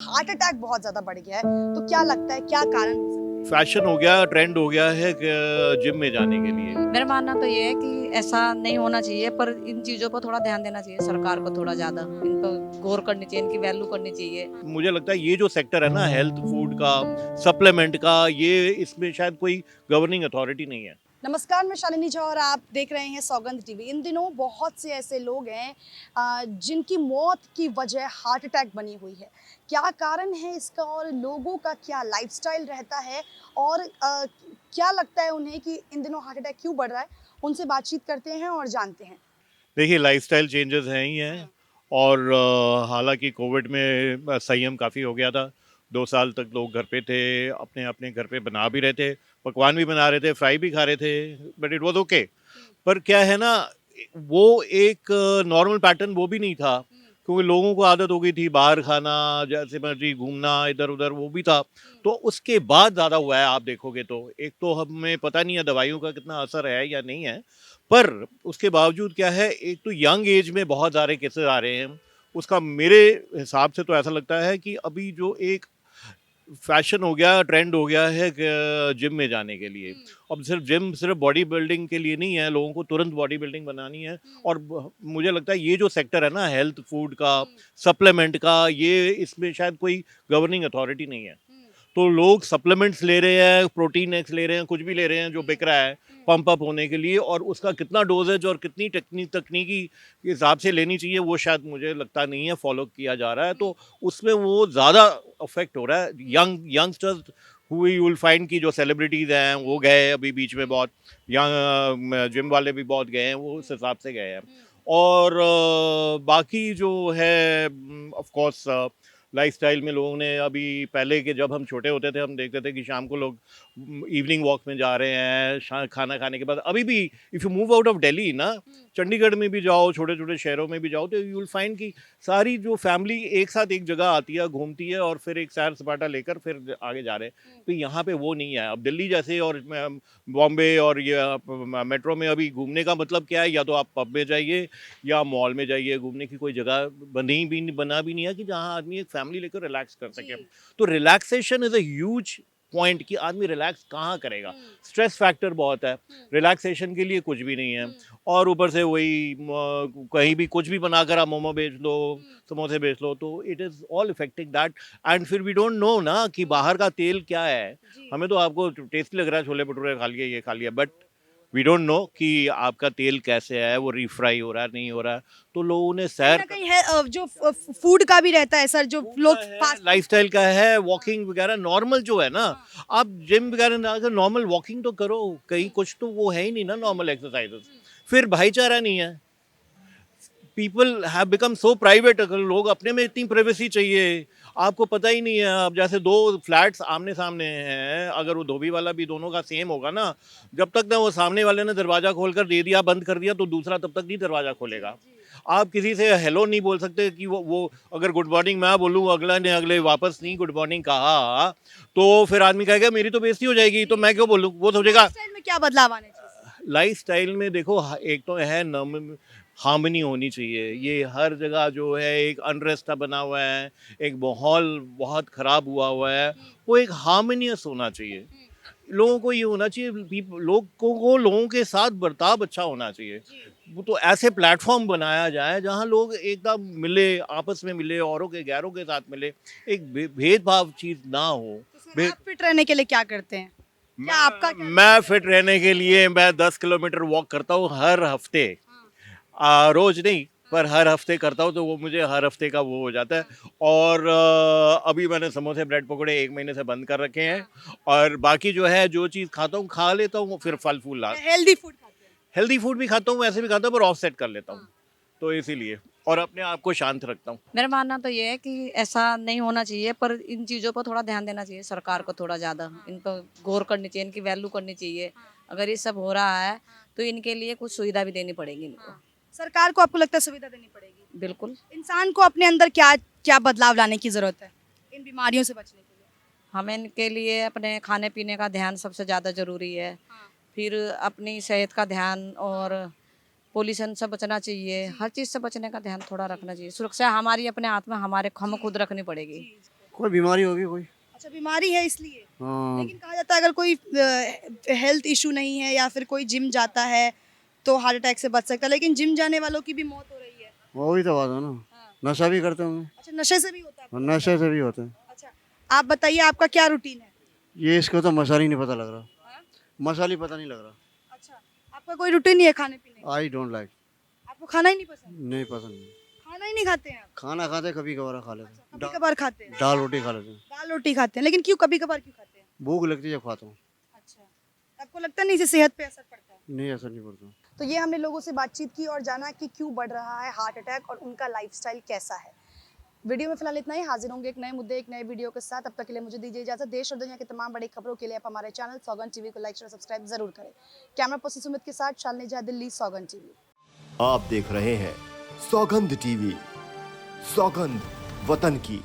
Heart attack बहुत ज्यादा बढ़ गया है, तो क्या लगता है क्या कारण हो सकता है? फैशन हो गया, ट्रेंड हो गया है कि जिम में जाने के लिए। मेरा मानना तो ये है कि ऐसा नहीं होना चाहिए, पर इन चीज़ों पर थोड़ा ध्यान देना चाहिए सरकार को, थोड़ा ज़्यादा इन पर गौर करनी चाहिए, इनकी वैल्यू करनी चाहिए। मुझे लगता है ये जो सेक्टर है ना, हेल्थ फूड का, सप्लीमेंट का, ये इसमें शायद कोई गवर्निंग अथॉरिटी नहीं है। नमस्कार, मैं शालिनी झा और आप देख रहे हैं सौगंध टीवी। इन दिनों बहुत से ऐसे लोग हैं जिनकी मौत की वजह हार्ट अटैक बनी हुई है। क्या कारण है इसका और लोगों का क्या लाइफस्टाइल रहता है और क्या लगता है उन्हें कि इन दिनों हार्ट अटैक क्यों बढ़ रहा है? उनसे बातचीत करते हैं और जानते हैं। देखिए, लाइफस्टाइल चेंजेस हैं ही हैं। और हालांकि कोविड में संयम काफ़ी हो गया था। 2 साल तक लोग घर पे थे, अपने अपने घर पे बना भी रहे थे, पकवान भी बना रहे थे, फ्राई भी खा रहे थे, बट इट वाज ओके। पर क्या है ना, वो एक नॉर्मल पैटर्न वो भी नहीं था, क्योंकि लोगों को आदत हो गई थी बाहर खाना, जैसे मर्जी घूमना इधर उधर, वो भी था। तो उसके बाद ज़्यादा हुआ है। आप देखोगे तो एक तो हमें पता नहीं है दवाइयों का कितना असर है या नहीं है, पर उसके बावजूद क्या है, एक तो यंग एज में बहुत सारे केसेस आ रहे हैं। उसका मेरे हिसाब से तो ऐसा लगता है कि अभी जो एक फैशन हो गया, ट्रेंड हो गया है कि जिम में जाने के लिए। अब सिर्फ जिम सिर्फ बॉडी बिल्डिंग के लिए नहीं है, लोगों को तुरंत बॉडी बिल्डिंग बनानी है। और मुझे लगता है ये जो सेक्टर है ना, हेल्थ फूड का, सप्लीमेंट का, ये इसमें शायद कोई गवर्निंग अथॉरिटी नहीं है। तो लोग सप्लीमेंट्स ले रहे हैं, प्रोटीन एक्स ले रहे हैं, कुछ भी ले रहे हैं जो बिक रहा है पंप अप होने के लिए, और उसका कितना डोजेज और कितनी तकनीकी के हिसाब से लेनी चाहिए, वो शायद मुझे लगता नहीं है फॉलो किया जा रहा है। तो उसमें वो ज़्यादा अफेक्ट हो रहा है यंगस्टर्स। हुई यू विल फाइंड की जो सेलिब्रिटीज़ हैं वो गए अभी बीच में बहुत, यंग जिम वाले भी बहुत गए हैं, वो उस हिसाब से गए हैं। और बाकी जो है, ऑफ कोर्स लाइफस्टाइल में लोगों ने अभी, पहले के जब हम छोटे होते थे हम देखते थे कि शाम को लोग इवनिंग वॉक में जा रहे हैं खाना खाने के बाद। अभी भी if you move out of Delhi ना, चंडीगढ़ में भी जाओ, छोटे छोटे शहरों में भी जाओ, तो यू विल फाइंड कि सारी जो फैमिली एक साथ एक जगह आती है, घूमती है, और फिर एक सैर सपाटा लेकर फिर आगे जा रहे हैं। तो यहाँ पे वो नहीं है अब दिल्ली जैसे, और बॉम्बे और ये मेट्रो में अभी घूमने का मतलब क्या है, या तो आप पब में जाइए या मॉल में जाइए घूमने की। कोई जगह बना भी नहीं है कि जहाँ आदमी एक फैमिली लेकर रिलैक्स कर सके। तो relaxation is a huge point कि आदमी रिलैक्स कहाँ करेगा। स्ट्रेस फैक्टर बहुत है, रिलैक्सेशन के लिए कुछ भी नहीं है। और ऊपर से वही कहीं भी कुछ भी बनाकर आप मोमो बेच लो, समोसे बेच लो, तो it is all affecting that. And फिर वी डोंट नो ना कि बाहर का तेल क्या है। हमें तो आपको टेस्टी लग रहा है, छोले भटूरे खा लिए, ये खा लिया, बट वी डोंट नो कि आपका तेल कैसे है, वो रिफ्राई हो रहा है नहीं हो रहा है। तो लोगों ने कहीं सैर ना कहीं है जो फूड का भी रहता है सर, जो लोग फास्ट लाइफस्टाइल का है, वॉकिंग वगैरह नॉर्मल जो है ना, आप जिम वगैरह ना, अगर नॉर्मल वॉकिंग तो करो, कहीं कुछ तो वो है ही नहीं ना नॉर्मल एक्सरसाइजेस। फिर भाईचारा नहीं है। People have become so private, अगर लोग अपने में इतनी प्राइवेसी चाहिए, आपको पता ही नहीं है। अब जैसे दो फ्लैट्स आमने सामने हैं, अगर वो धोबी वाला भी दोनों का सेम होगा ना, जब तक ना वो सामने वाले ने दरवाजा खोलकर दे दिया, बंद कर दिया, तो दूसरा तब तक नहीं दरवाजा खोलेगा। आप किसी से हेलो नहीं बोल सकते कि वो अगर गुड मॉर्निंग मैं बोलूँ, अगला ने अगले वापस नहीं गुड मॉर्निंग कहा, तो फिर आदमी कहेगा मेरी तो बेइज्जती हो जाएगी, तो मैं क्यों बोलूँ, वो सोचेगा। लाइफस्टाइल में क्या बदलाव आने चाहिए? लाइफ स्टाइल में देखो, एक तो है हार्मनी होनी चाहिए। ये हर जगह जो है एक अनरेस्ट सा बना हुआ है, एक माहौल बहुत ख़राब हुआ हुआ है, वो एक हार्मोनियस होना चाहिए। लोगों को ये होना चाहिए, लोगों को लोगों के साथ बर्ताव अच्छा होना चाहिए। वो तो ऐसे प्लेटफॉर्म बनाया जाए जहाँ लोग एकदम मिले, आपस में मिले, औरों के गैरों के साथ मिले, एक भेदभाव चीज़ ना हो। तो फिर आप फिट रहने के लिए क्या करते हैं? क्या आपका क्या मैं फिट रहने के लिए मैं 10 किलोमीटर वॉक करता हूँ हर हफ्ते। रोज नहीं, पर हर हफ्ते करता हूँ, तो वो मुझे हर हफ्ते का वो हो जाता है। और अभी मैंने समोसे ब्रेड पकौड़े 1 महीने से बंद कर रखे हैं। और बाकी जो है, जो चीज़ खाता हूँ खा लेता हूँ, फिर फल फूल ला, हेल्दी फूड खाते हैं? हेल्दी फूड भी खाता हूँ, वैसे भी खाता हूँ, पर ऑफसेट कर लेता हूँ। तो इसीलिए, और अपने आप को शांत रखता हूँ। मेरा मानना तो ये है कि ऐसा नहीं होना चाहिए, पर इन चीज़ों पर थोड़ा ध्यान देना चाहिए सरकार को, थोड़ा ज़्यादा इन पर गौर करनी चाहिए, इनकी वैल्यू करनी चाहिए। अगर ये सब हो रहा है तो इनके लिए कुछ सुविधा भी देनी पड़ेगी इनको। सरकार को आपको लगता है सुविधा देनी पड़ेगी? बिल्कुल। इंसान को अपने अंदर क्या क्या बदलाव लाने की जरूरत है इन बीमारियों से बचने के लिए? हमें इनके लिए अपने खाने पीने का ध्यान सबसे ज़्यादा ज़रूरी है। फिर अपनी सेहत का ध्यान, और पोल्यूशन से बचना चाहिए, हर चीज़ से बचने का ध्यान थोड़ा रखना चाहिए। सुरक्षा हमारी अपने हाथ में, हम खुद रखनी पड़ेगी। कोई बीमारी होगी कोई। अच्छा, बीमारी है इसलिए। हाँ, लेकिन कहा जाता है अगर कोई हेल्थ इशू नहीं है या फिर कोई जिम जाता है तो हार्ट अटैक से बच सकता है, लेकिन जिम जाने वालों की भी मौत हो रही है। वही तो बात है ना। हाँ। नशा भी करते होंगे। अच्छा, नशे से भी होता है? और नशे से भी होते हैं। अच्छा, आप बताइए आपका क्या रूटीन है? ये इसको तो मसाला ही नहीं पता लग रहा। हाँ? मसाला ही पता नहीं लग रहा। अच्छा, आपका कोई रूटीन नहीं है खाने पीने का? I don't like. आपको खाना ही नहीं पसंद? नहीं पसंद। खाना ही नहीं खाते हैं आप? खाना खाते कभी कभार खा लेते हैं। कभी कभार खाते हैं? दाल रोटी खा लेते हैं। दाल रोटी खाते हैं, लेकिन क्यों कभी कभार क्यों खाते हैं? भूख लगती है जब खाता हूँ। अच्छा, आपको लगता नहीं इससे सेहत पे असर पड़ता है? नहीं, असर नहीं पड़ता। तो ये हमने लोगों से बातचीत की और जाना कि क्यों बढ़ रहा है हार्ट अटैक और उनका लाइफस्टाइल कैसा है। वीडियो में फिलहाल इतना ही। हाजिर होंगे एक नए मुद्दे एक नए वीडियो के साथ। अब तक के लिए मुझे दीजिए इजाजत। देश और दुनिया की तमाम बड़ी खबरों के लिए आप हमारे चैनल सौगंध टीवी को लाइक शेयर सब्सक्राइब जरूर करें। कैमरा पर्सन सुमित के साथ शालिनी झा, दिल्ली, सौगंध टीवी। आप देख रहे हैं सौगंध टीवी, सौगंध वतन की।